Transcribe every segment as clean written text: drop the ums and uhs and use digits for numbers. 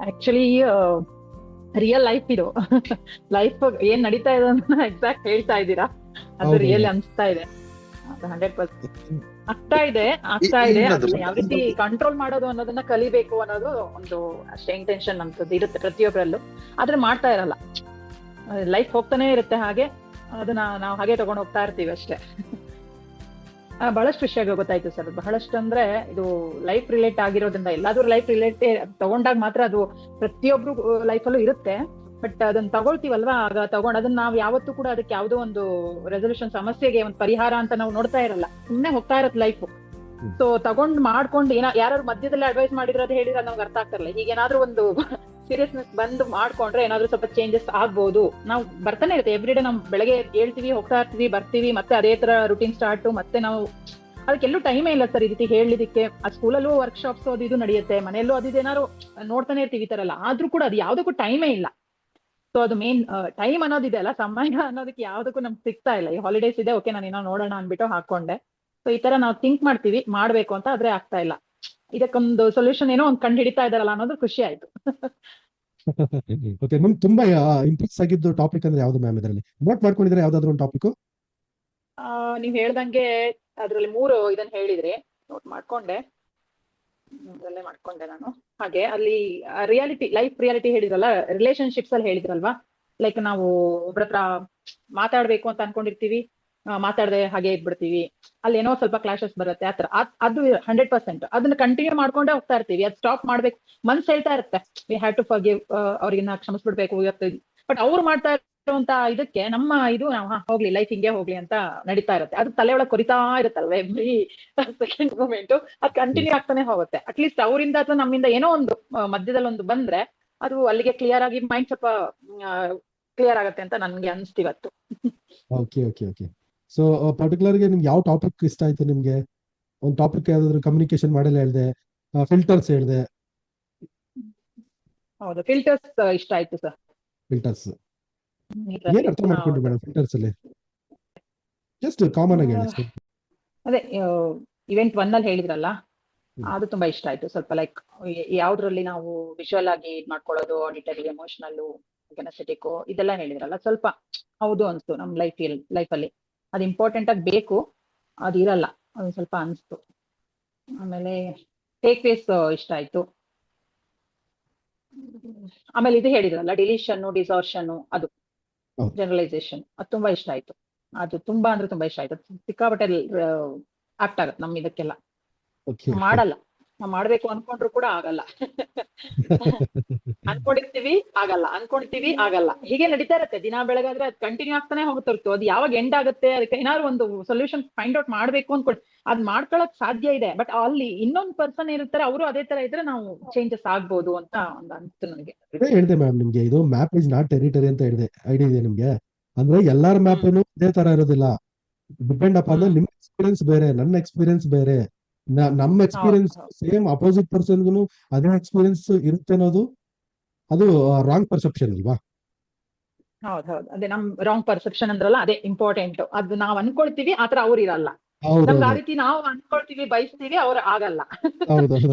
Actually real life ಇದು. Life ಏನ್ ನಡೀತಾ ಇದೆ ಅಂತ ಎಕ್ಸಾಕ್ಟ್ ಹೇಳ್ತಾ ಇದ್ದೀರಾ. ಅದು ರಿಯಲ್ ಹೌದೌದು. ಅನ್ಸ್ತಾ ಇದೆ. ಅದು 100% ಆಗ್ತಾ ಇದೆ, ಏನದು ಅದನ್ನ ಯಾವ ರೀತಿ ಕಂಟ್ರೋಲ್ ಮಾಡೋದು ಅನ್ನೋದನ್ನ ಕಲಿಬೇಕು ಅನ್ನೋದು ಒಂದು ಅಷ್ಟೇ ಇಂಟೆನ್ಷನ್ ನಮ್ದು ಇರುತ್ತೆ ಪ್ರತಿಯೊಬ್ಬರಲ್ಲೂ. ಆದ್ರೆ ಮಾಡ್ತಾ ಇರಲ್ಲ. ಲೈಫ್ ಹೋಗ್ತಾನೆ ಇರುತ್ತೆ ಹಾಗೆ, ಅದನ್ನ ನಾವು ಹಾಗೆ ತಗೊಂಡು ಹೋಗ್ತಾ ಇರ್ತೀವಿ ಅಷ್ಟೇ. ಬಹಳಷ್ಟು ವಿಷಯ ಗೊತ್ತಾಯ್ತು ಸರ್. ಬಹಳಷ್ಟು ಅಂದ್ರೆ ಇದು ಲೈಫ್ ರಿಲೇಟ್ ಆಗಿರೋದ್ರಿಂದ, ಎಲ್ಲಾದ್ರೂ ಲೈಫ್ ರಿಲೇಟ್ ತಗೊಂಡಾಗ ಮಾತ್ರ ಅದು ಪ್ರತಿಯೊಬ್ರು ಲೈಫಲ್ಲೂ ಇರುತ್ತೆ. ಬಟ್ ಅದನ್ನ ತಗೊಳ್ತೀವಲ್ವಾ, ಆಗ ತಗೊಂಡ್ ಅದನ್ನ ನಾವ್ ಯಾವತ್ತೂ ಕೂಡ ಅದಕ್ಕೆ ಯಾವ್ದೋ ಒಂದು ರೆಸೊಲ್ಯೂಷನ್, ಸಮಸ್ಯೆಗೆ ಒಂದು ಪರಿಹಾರ ಅಂತ ನಾವು ನೋಡ್ತಾ ಇರಲ್ಲ. ಸುಮ್ನೆ ಹೋಗ್ತಾ ಇರತ್ತೆ ಲೈಫ್. ಸೊ ತಗೊಂಡ್ ಮಾಡ್ಕೊಂಡು ಯಾರು ಮಧ್ಯದಲ್ಲಿ ಅಡ್ವೈಸ್ ಮಾಡಿದ್ರೆ ಅದು ಹೇಳಿದ್ರೆ ನಮ್ಗೆ ಅರ್ಥ ಆಗ್ತಿರಲ್ಲ. ಹೀಗೇನಾದ್ರೂ ಒಂದು ಸೀರಿಯಸ್ನೆಸ್ ಬಂದು ಮಾಡ್ಕೊಂಡ್ರೆ ಏನಾದ್ರೂ ಸ್ವಲ್ಪ ಚೇಂಜಸ್ ಆಗ್ಬೋದು. ನಾವು ಬರ್ತಾನೆ ಇರುತ್ತೆ ಎವ್ರಿ ಡೇ. ನಾವು ಬೆಳಗ್ಗೆ ಹೇಳ್ತೀವಿ, ಹೋಗ್ತಾ ಇರ್ತೀವಿ, ಬರ್ತೀವಿ, ಮತ್ತೆ ಅದೇ ತರ ರುಟೀನ್ ಸ್ಟಾರ್ಟ್. ಮತ್ತೆ ನಾವು ಅದಕ್ಕೆಲ್ಲೂ ಟೈಮೇ ಇಲ್ಲ ಸರ್ ಈ ರೀತಿ ಹೇಳಲಿಕ್ಕೆ. ಆ ಸ್ಕೂಲಲ್ಲೂ ವರ್ಕ್ಶಾಪ್ಸ್ ಅದು ಇದು ನಡೆಯುತ್ತೆ, ಮನೆಯಲ್ಲೂ ಅದು ಇದೇನಾದ್ರು ನೋಡ್ತಾನೆ ಇರ್ತೀವಿ ಈ ತರ ಎಲ್ಲ. ಆದ್ರೂ ಕೂಡ ಅದು ಯಾವ್ದಕ್ಕೂ ಟೈಮೇ ಇಲ್ಲ. ಸೊ ಅದು ಮೇನ್ ಟೈಮ್ ಅನ್ನೋದಿದೆ ಅಲ್ಲ, ಸಮಯ ಅನ್ನೋದಕ್ಕೆ ಯಾವ್ದಕ್ಕೂ ನಮ್ಗೆ ಸಿಗ್ತಾ ಇಲ್ಲ. ಈ ಹಾಲಿಡೇಸ್ ಇದೆ, ಓಕೆ ನಾನು ಏನೋ ನೋಡೋಣ ಅನ್ಬಿಟ್ಟು ಹಾಕೊಂಡೆ. ಸೊ ಈ ತರ ನಾವು ಥಿಂಕ್ ಮಾಡ್ತೀವಿ ಮಾಡ್ಬೇಕು ಅಂತ, ಆದ್ರೆ ಆಗ್ತಾ ಇಲ್ಲ. ಇದಕ್ಕೊಂದು ಸೊಲ್ಯೂಷನ್ ಏನೋ ಒಂದು ಕಂಡು ಹಿಡಿತಾ ಇದಾರಲ್ಲ ಅನ್ನೋದು ಖುಷಿ ಆಯ್ತು. ಓಕೆ, ನಿಮ್ಗೆ ತುಂಬಾ ಇಂಪ್ರೆಸ್ ಆಗಿದ್ದು ಟಾಪಿಕ್ ಅಂದ್ರೆ ಯಾವ್ದು ಮ್ಯಾಮ್? ಇದರಲ್ಲಿ ನೋಟ್ ಮಾಡ್ಕೊಂಡಿದ್ರೆ ಯಾವ್ದಾದ್ರು ಒಂದು ಟಾಪಿಕ್? ನೀವ್ ಹೇಳ್ದಂಗೆ ಅದ್ರಲ್ಲಿ 3 ಇದನ್ನ ಹೇಳಿದ್ರಿ, ನೋಟ್ ಮಾಡ್ಕೊಂಡೆ. ಅದ್ರಲ್ಲೇ ಮಾಡ್ಕೊಂಡೆ ನಾನು. ಹಾಗೆ ಅಲ್ಲಿ ರಿಯಾಲಿಟಿ, ಲೈಫ್ ರಿಯಾಲಿಟಿ ಹೇಳಿದ್ರಲ್ಲ, ರಿಲೇಶನ್ಶಿಪ್ಸ್ ಅಲ್ಲಿ ಹೇಳಿದ್ರಲ್ವಾ. ಲೈಕ್ ನಾವು ಒಬ್ರ ಹತ್ರ ಮಾತಾಡ್ಬೇಕು ಅಂತ ಅನ್ಕೊಂಡಿರ್ತೀವಿ, ಮಾತಾಡದೆ ಹಾಗೆ ಇದ್ಬಿಡ್ತೀವಿ. ಅಲ್ಲಿ ಏನೋ ಸ್ವಲ್ಪ ಕ್ಲಾಶಸ್ ಬರುತ್ತೆ ಆತರ. ಅದು 100% ಅದನ್ನ ಕಂಟಿನ್ಯೂ ಮಾಡ್ಕೊಂಡೇ ಹೋಗ್ತಾ ಇರ್ತೀವಿ. ಅದು ಸ್ಟಾಪ್ ಮಾಡ್ಬೇಕು ಮನ್ಸ್ ಹೇಳ್ತಾ ಇರುತ್ತೆ, ವಿ ಹ್ಯಾವ್ ಟು ಫರ್ಗಿವ್, ಅವ್ರಿಗಿನ್ನ ಕ್ಷಮಿಸ್ಬಿಡ್ಬೇಕು ಇವತ್ತು. ಬಟ್ ಅವ್ರು ಮಾಡ್ತಾ ಇರುವಂತ ಇದಕ್ಕೆ ನಮ್ಮ ಇದು ನಾವು ಹೋಗ್ಲಿ ಲೈಫ್ ಹಿಂಗೆ ಹೋಗ್ಲಿ ಅಂತ ನಡೀತಾ ಇರುತ್ತೆ. ಅದು ತಲೆ ಒಳಗೆ ಕೊರಿತಾ ಇರುತ್ತಲ್ವ ಎವ್ರಿ ಸೆಕೆಂಡ್ ಮೂಮೆಂಟ್. ಅದು ಕಂಟಿನ್ಯೂ ಆಗ್ತಾನೆ ಹೋಗುತ್ತೆ. ಅಟ್ಲೀಸ್ಟ್ ಅವರಿಂದ ಅಥವಾ ನಮ್ಮಿಂದ ಏನೋ ಒಂದು ಮಧ್ಯದಲ್ಲಿ ಒಂದು ಬಂದ್ರೆ ಅದು ಅಲ್ಲಿಗೆ ಕ್ಲಿಯರ್ ಆಗಿ ಮೈಂಡ್ ಸ್ವಲ್ಪ ಕ್ಲಿಯರ್ ಆಗತ್ತೆ ಅಂತ ನನ್ಗೆ ಅನ್ಸ್ತಿವತ್ತು. Okay okay okay. So particular ಗೆ ನಿಮ್ಗೆ ಯಾವ ಟಾಪಿಕ್ ಇಷ್ಟ ಆಯ್ತು? ನಿಮ್ಗೆ ಒಂದು ಟಾಪಿಕ್ ಯಾವ್ದಾದ್ರು ಕಮ್ಯುನಿಕೇಶನ್ ಮಾಡಲ್ಲ ಹೇಳಿದೆ, ಫಿಲ್ಟರ್ಸ್ ಹೇಳಿದೆ. ಹೌದು, ಫಿಲ್ಟರ್ಸ್ ಇಷ್ಟ ಆಯ್ತು ಸರ್. ಫಿಲ್ಟರ್ಸ್ ಏನ್ ಅರ್ಥ ಮಾಡ್ಕೊಂಡ್ರಿ ಮೇಡಮ್ ಫಿಲ್ಟರ್ಸ್ ಅಲ್ಲಿ? ಜಸ್ಟ್ ಕಾಮನ್ ಆಗಿ ಹೇಳಿ. ಅದೇ ಇವೆಂಟ್ 1 ಅಲ್ಲಿ ಹೇಳಿದ್ರಲ್ಲ, ಅದು ತುಂಬಾ ಇಷ್ಟ ಆಯ್ತು. ಸ್ವಲ್ಪ ಲೈಕ್ ಯಾವ್ದ್ರಲ್ಲಿ ನಾವು ವಿಶುವಲ್ ಆಗಿ ಇದ್ ಮಾಡ್ಕೊಳ್ಳೋದು, ಆಡಿಟರಿ, ಎಮೋಷನಲ್, ಕೆನೆಸೆಟಿಕ್, ಇದೆಲ್ಲ ಹೇಳಿದ್ರಲ್ಲ, ಸ್ವಲ್ಪ ಹೌದು ಅನ್ಸ್ತು. ನಮ್ ಲೈಫಲ್ಲಿ ಅದು ಇಂಪಾರ್ಟೆಂಟ್ ಆಗಿ ಬೇಕು, ಅದು ಇರಲ್ಲ, ಅದು ಸ್ವಲ್ಪ ಅನ್ಸ್ತು. ಆಮೇಲೆ ಟೇಕ್ ವೇಸ್ ಇಷ್ಟ ಆಯ್ತು. ಆಮೇಲೆ ಇದು ಹೇಳಿದ್ರಲ್ಲ, ಡಿಲೀಷನ್, ಡಿಸಾರ್ಷನ್, ಅದು ಜನರಲೈಸೇಷನ್, ಅದು ತುಂಬಾ ಇಷ್ಟ ಆಯ್ತು. ಅದು ತುಂಬಾ ಅಂದ್ರೆ ತುಂಬಾ ಇಷ್ಟ ಆಯ್ತು. ಸಿಕ್ಕಾಪಟ್ಟೆ ಆಕ್ಟ್ ಆಗತ್ತೆ ನಮ್ ಇದಕ್ಕೆಲ್ಲ. ಮಾಡಲ್ಲ, ನಾವ್ ಮಾಡ್ಬೇಕು ಅನ್ಕೊಂಡ್ರು ಕೂಡ ಆಗಲ್ಲ. ಅನ್ಕೊಂಡಿರ್ತೀವಿ ಆಗಲ್ಲ, ಅನ್ಕೊಂತೀವಿ ಆಗಲ್ಲ, ಹೀಗೆ ನಡೀತಾ ಇರತ್ತೆ ದಿನ ಬೆಳಗಾದ್ರೆ. ಅದು ಕಂಟಿನ್ಯೂ ಆಗ್ತಾನೆ ಹೋಗುತ್ತಿರ್ತು. ಅದು ಯಾವಾಗ ಎಂಡ್ ಆಗುತ್ತೆ, ಅದಕ್ಕೆ ಏನಾದ್ರು ಒಂದು ಸೊಲ್ಯೂಷನ್ ಫೈಂಡ್ ಔಟ್ ಮಾಡ್ಬೇಕು ಅನ್ಕೊಂಡು ಅದ್ ಮಾಡ್ಕೊಳಕ್ ಸಾಧ್ಯ ಇದೆ. ಬಟ್ ಅಲ್ಲಿ ಇನ್ನೊಂದ್ ಪರ್ಸನ್ ಇರ್ತಾರೆ, ಅವರು ಅದೇ ತರ ಇದ್ರೆ ನಾವು ಚೇಂಜಸ್ ಆಗ್ಬೋದು ಅಂತ ಒಂದು ಅನ್ಸ್ತು ನನಗೆ. ಹೇಳಿದೆ ಮ್ಯಾಮ್ ನಿಮ್ಗೆ, ಇದು ಮ್ಯಾಪ್ ಇಸ್ ನಾಟ್ ಟೆರಿಟರಿ ಅಂತ ಹೇಳಿದೆ. ಐಡಿಯಾ ಇದೆ ನಿಮ್ಗೆ? ಅಂದ್ರೆ ಎಲ್ಲಾರ ಮ್ಯಾಪ್ ಇದೇ ತರ ಇರೋದಿಲ್ಲ. ಡಿಪೆಂಡ್ ಅಪ್ ಅಂದ್ರೆ ನಿಮ್ ಎಕ್ಸ್ಪೀರಿಯನ್ಸ್ ಬೇರೆ, ನನ್ನ ಎಕ್ಸ್ಪೀರಿಯನ್ಸ್ ಬೇರೆ. ನಮ್ಮ ಎಕ್ಸ್ಪೀರಿಯನ್ಸ್ ಸೇಮ್ ಅಪೋಸಿಟ್ ಪರ್ಸನ್ಗೂ ಅದೇ ಎಕ್ಸ್ಪೀರಿಯನ್ಸ್ ಇರುತ್ತೆ ಅನ್ನೋದು ಅದು ರಾಂಗ್ ಪರ್ಸೆಪ್ಷನ್ ಅಲ್ವಾ? ಹೌದೌದು, ಅದೇ ನಮ್ ರಾಂಗ್ ಪರ್ಸೆಪ್ಷನ್ ಅಂದ್ರಲ್ಲ, ಅದೇ ಇಂಪಾರ್ಟೆಂಟ್. ಅದು ನಾವ್ ಅನ್ಕೊಳ್ತೀವಿ, ಆತರ ಅವ್ರು ಇರಲ್ಲ. ನಮ್ಗೆ ಆ ರೀತಿ ನಾವು ಅನ್ಕೊಳ್ತೀವಿ, ಬಯಸ್ತೀವಿ, ಅವ್ರು ಆಗಲ್ಲ.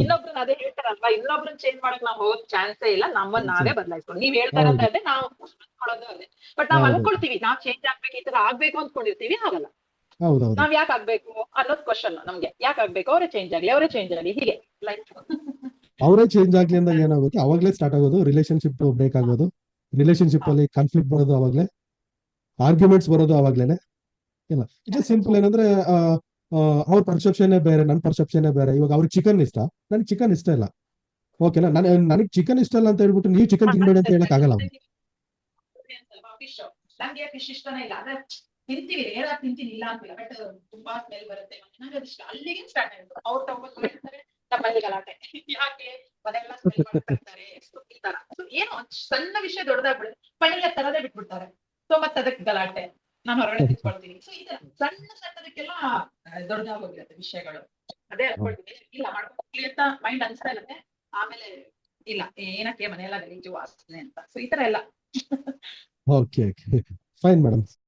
ಇನ್ನೊಬ್ರನ್ನ ಅದೇ ಹೇಳ್ತಾರಲ್ವಾ, ಇನ್ನೊಬ್ರನ್ನ ಚೇಂಜ್ ಮಾಡಕ್ ನಾವ್ ಹೋಗಕ್ ಚಾನ್ಸೇ ಇಲ್ಲ, ನಮ್ಮನ್ನ ನಾವೇ ಬದಲಾಯಿಸ್ಕೊಂಡು. ನೀವ್ ಹೇಳ್ತಾರಲ್ಲ ಅದೇ ನಾವು ಅನ್ಕೊಳ್ಳೋದು ಅದೇ. ಬಟ್ ನಾವ್ ಅನ್ಕೊಳ್ತೀವಿ ನಾವ್ ಚೇಂಜ್ ಆಗ್ಬೇಕು, ಈ ತರ ಆಗ್ಬೇಕು ಅನ್ಕೊಂಡಿರ್ತೀವಿ, ಆಗಲ್ಲ. ನಾವ್ ಯಾಕೆ ಆಗ್ಬೇಕು ಅನ್ನೋದು ಕ್ವಶನ್ ನಮ್ಗೆ. ಯಾಕೆ ಆಗ್ಬೇಕು? ಅವರೇ ಚೇಂಜ್ ಆಗ್ಲಿ, ಹೀಗೆ ಲೈಫ್. ಅವರೇ ಚೇಂಜ್ ಆಗ್ಲಿ ಅಂದಾಗ ಏನಾಗುತ್ತೆ, ಅವಾಗ್ಲೇ ಸ್ಟಾರ್ಟ್ ಆಗೋದು ರಿಲೇಶನ್ಶಿಪ್ ಬ್ರೇಕ್ ಆಗೋದು. ರಿಲೇಶನ್ಶಿಪ್ ಅಲ್ಲಿ ಕಾನ್ಫ್ಲಿಕ್ಟ್ ಬರೋದು ಅವಾಗ್ಲೇ, ಆರ್ಗ್ಯುಮೆಂಟ್ಸ್ ಬರೋದು ಅವಾಗ್ಲೇನೆ. ಇಲ್ಲ, ಇಟ್ ಸಿಂಪಲ್. ಏನಂದ್ರೆ ಅವ್ರ ಪರ್ಸೆಪ್ಷನ್ ಬೇರೆ, ನನ್ನ ಪರ್ಸೆಪ್ಷನ್ ಬೇರೆ. ಇವಾಗ ಅವ್ರಿಗೆ ಚಿಕನ್ ಇಷ್ಟ, ನನ್ಗೆ ಚಿಕನ್ ಇಷ್ಟ ಇಲ್ಲ. ಓಕೆನಾ? ನನಗೆ ಚಿಕನ್ ಇಷ್ಟ ಇಲ್ಲ ಅಂತ ಹೇಳ್ಬಿಟ್ಟು ನೀವು ಚಿಕನ್ ತಿನ್ಬೇಡಿ ಅಂತ ಹೇಳಕ್ ಆಗಲ್ಲ. ನಂಗೆ ಫಿಶ್ ಇಷ್ಟನೇ ಇಲ್ಲ, ಅದೇ ತಿಂತೀವಿ, ಹೇಳಕ್ ತಿಂತೀನಿ ಇಲ್ಲ ಅಂತಿಲ್ಲ. ಬಟ್ ತುಂಬಾ ಸ್ಮೆಲ್ ಬರುತ್ತೆ, ನನಗೆ ಅದಿಷ್ಟ. ಅಲ್ಲಿಗೆ ಸ್ಟಾರ್ಟ್ ಆಯ್ತು. ಅವ್ರು ತಗೊಂಡ್ರೆ ನಮ್ಮಲ್ಲಿ ಗಲಾಟೆ, ಯಾಕೆ ಮನೆಯೆಲ್ಲ ಸ್ಮೆಲ್ ಮಾಡ್ತಾರೆ ಈ ತರ. ಏನೋ ಸಣ್ಣ ವಿಷಯ ದೊಡ್ಡದಾಗ್ಬಿಡುತ್ತೆ, ಪಣಿಗೆ ತರದೇ ಬಿಟ್ಬಿಡ್ತಾರೆ. ಸೊ ಮತ್ತೆ ಅದಕ್ಕೆ ಗಲಾಟೆ, ನಾನು ಹೊರಗಡೆ ತಿಳ್ಕೊಳ್ತೀನಿ. ಸೊ ಈ ತರ ಸಣ್ಣದಕ್ಕೆಲ್ಲ ದೊಡ್ಡದಾಗೋಗಿರುತ್ತೆ ವಿಷಯಗಳು. ಅದೇ ಅನ್ಕೊಳ್ತೀನಿ, ಇಲ್ಲ ಮಾಡ್ಕೊಳ್ಳಿ ಅಂತ ಮೈಂಡ್ ಅನ್ಸ್ತಾ ಇರುತ್ತೆ. ಆಮೇಲೆ ಇಲ್ಲ, ಏನಕ್ಕೆ ಮನೆಯೆಲ್ಲ ಗಲೀಜು ವಾಸನೆ ಅಂತ. ಸೊ ಈ ತರ ಎಲ್ಲ. Okay okay, fine madam.